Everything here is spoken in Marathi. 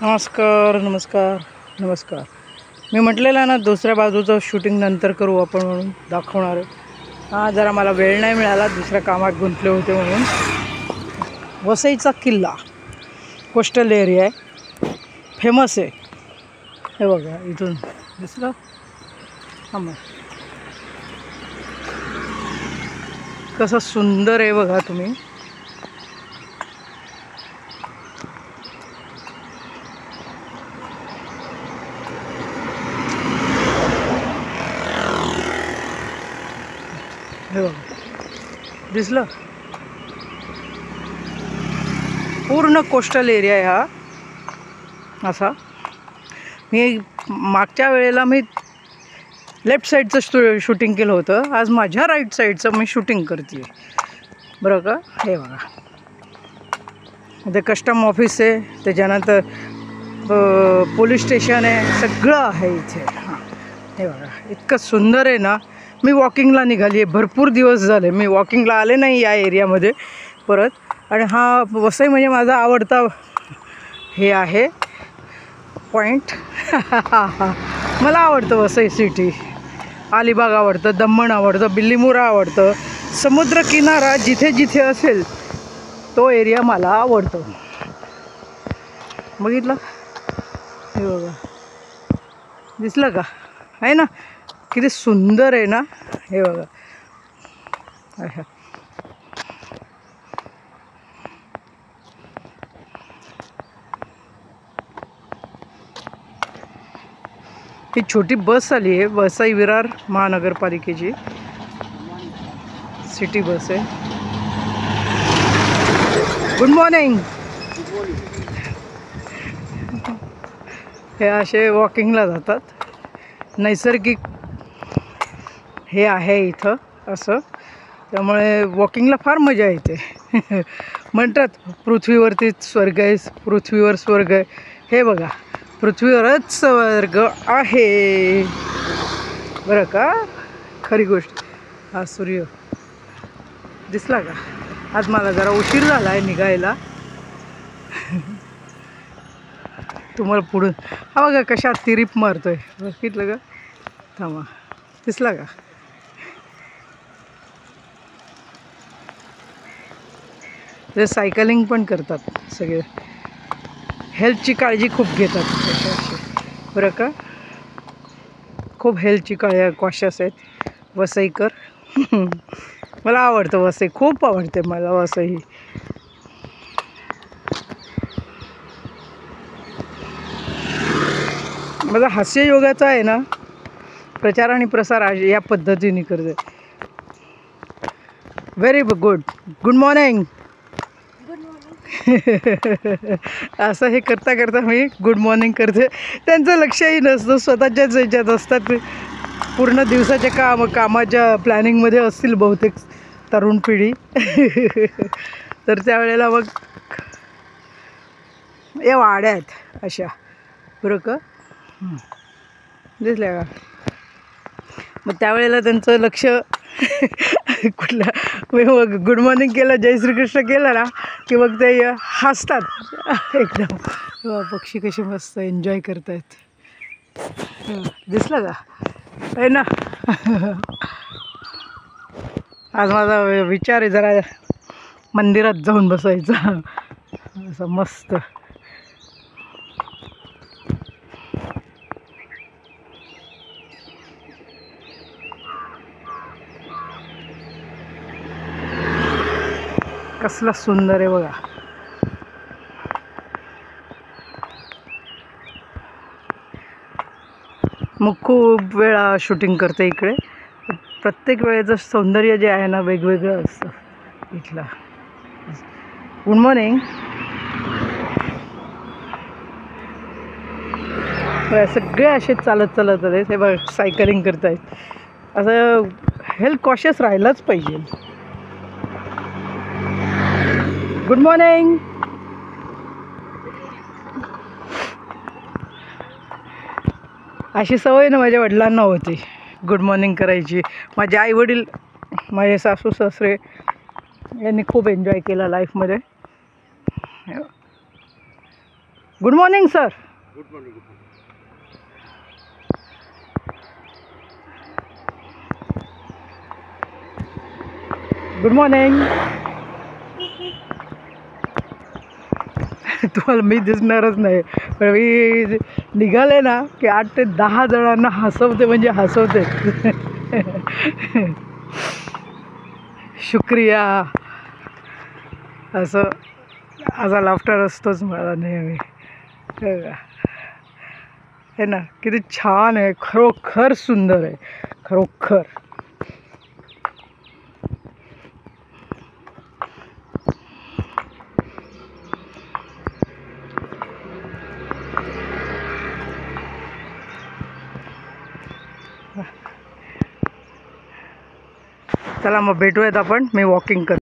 नमस्कार नमस्कार नमस्कार. मी म्हटलेलं ना दुसऱ्या बाजूचं शूटिंग नंतर करू आपण म्हणून दाखवणार आहे. हां जरा मला वेळ नाही मिळाला, दुसऱ्या कामात गुंतले होते म्हणून. वसईचा किल्ला कोस्टल एरिया आहे, फेमस आहे. हे बघा इथून दिसलं. हां मग कसं सुंदर आहे बघा तुम्ही. हे बघा दिसलं. पूर्ण कोस्टल एरिया आहे हा असा. मी मागच्या वेळेला लेफ्ट साईडचं शूटिंग केलं होतं, आज माझ्या राईट साईडचं मी शूटिंग करते बरं का. हे बघा ते कस्टम ऑफिस आहे, त्याच्यानंतर पोलीस स्टेशन आहे, सगळं आहे इथे. हां हे बघा इतकं सुंदर आहे ना. मी वॉकिंगला निघाली आहे, भरपूर दिवस झाले मी वॉकिंगला आले नाही या एरियामध्ये परत. आणि हा वसई म्हणजे माझा आवडता हे आहे पॉईंट. मला आवडतं वसई सिटी. अलिबाग आवडतं, दमण आवडतं, बिल्लीमोरा आवडतं. समुद्रकिनारा जिथे जिथे असेल तो एरिया मला आवडतो. बघितलं हे बघा दिसलं का, आहे ना किती सुंदर आहे ना. हे बघा ही छोटी बस आली आहे, वसई विरार महानगरपालिकेची सिटी बस आहे. Good morning. हे असे वॉकिंगला जातात. नैसर्गिक हे आहे इथं असं, त्यामुळे वॉकिंगला फार मजा येते. म्हणतात पृथ्वीवरती स्वर्ग आहे, पृथ्वीवर स्वर्ग आहे. हे बघा पृथ्वीवरच स्वर्ग आहे बरं का, खरी गोष्ट. हा सूर्य दिसला का. आज मला जरा उशीर झाला आहे निघायला. तुम्हाला पुढून हा बघा कशा तिरीप मारतोय, बघितलं का. थांबा दिसला का. ते सायकलिंग पण करतात सगळे, हेल्थची काळजी खूप घेतात बरं का. खूप हेल्थची कॉशियस आहेत वसईकर. मला आवडतं वसई, खूप आवडते मला वसई. माझा हास्ययोगाचा आहे ना प्रचार आणि प्रसार या पद्धतीने करते. Very good. Good morning. असं हे करता करता मी गुड मॉर्निंग करते. त्यांचं लक्षही नसतं, स्वतःच्याच ह्याच्यात असतात. पूर्ण दिवसाच्या कामाच्या प्लॅनिंगमध्ये असतील बहुतेक तरुण पिढी. तर त्यावेळेला मग या वाड्या आहेत अशा बरं का, दिसल्या का. मग त्यावेळेला त्यांचं लक्ष कुठल्या मी मग गुड मॉर्निंग केलं, जय श्रीकृष्ण केलं ना की मग ते हसतात एकदम. पक्षी कसे मस्त एन्जॉय करतायत. दिसलं का, आहे ना. आज माझा विचार आहे जरा मंदिरात जाऊन बसायचा असं मस्त. कसला सुंदर आहे बघा. मग खूप वेळा शूटिंग करते इकडे. प्रत्येक वेळेचं सौंदर्य जे आहे ना वेगवेगळं असतं इथला. Good morning. सगळे असे चालत चालत आले. हे बघ सायकलिंग करतायत. असं हेल्थ कॉशियस राहिलंच पाहिजे. Good morning. अशी सवय ना माझ्या वडिलांना होती गुड मॉर्निंग करायची. माझे आईवडील, माझे सासू सासरे यांनी खूप एन्जॉय केला लाईफमध्ये. Good morning sir. Good morning. Good morning. तुम्हाला मी दिसणारच नाही, पण मी निघाले ना की 8 ते 10 जणांना हसवते, म्हणजे हसवते. शुक्रिया. असं असा लाफ्टर असतोच मला नेहमी. है ना, किती छान आहे, खरोखर सुंदर आहे, खरोखर. चला मग भेटूयात आपण. मी वॉकिंग करते.